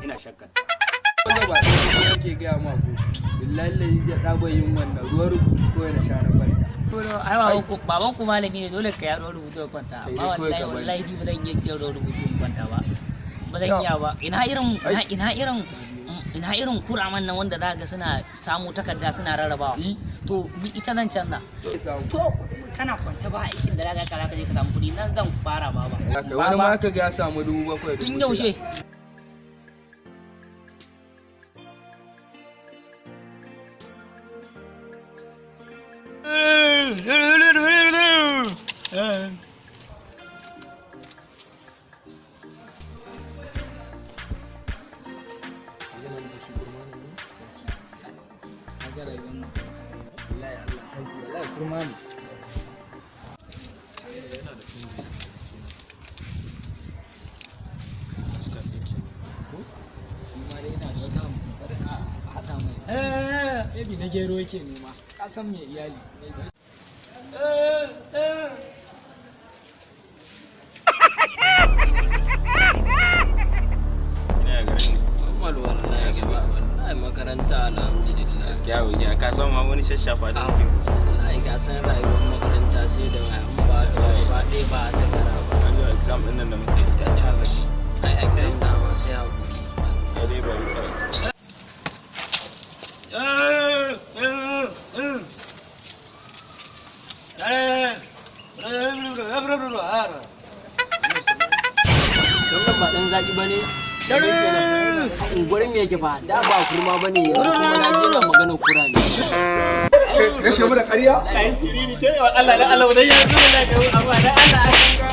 ina shakka. Wanda ba shi yake gaya ma ko billahi lazi ya daba yin wannan ruwa rubutu ko yana sha na kwanta. Ai baban ku malami ne dole ka yaro rubutu kwanta. Ba wallahi ba zan iya ce rubutu kwanta ba. Ba zan iya ba. Ina irin kuraman nan wanda za ga suna samu takarda suna rarrabawa. To ni ita zan canza. To kana kwance ba aikin da za ka je ka samu kuɗi nan zan fara ba. Wani ma ka ga ya samu 7,000. Tun yaushe? Ebi na gero yake nema, ka san me iyali. Wallahi makaranta alhamdulillah. Gaskiya wani ka san ma wani shashafa da kake. Ai ka san rayuwar makaranta sai da an ba ba dai ba ta kara ba. Kaga exam din nan da muke da ta gashi. Ai exam da ma sai hakuri. Ya dai bari kawai. Wannan ba dan zaki bane. Unguwar me yake fa? Da ba kurma bane yanzu kuma na je na maganar kura ne. Kashe mu da ƙarya? Sai sirri ke Allah da Allah dan ya zo da Allah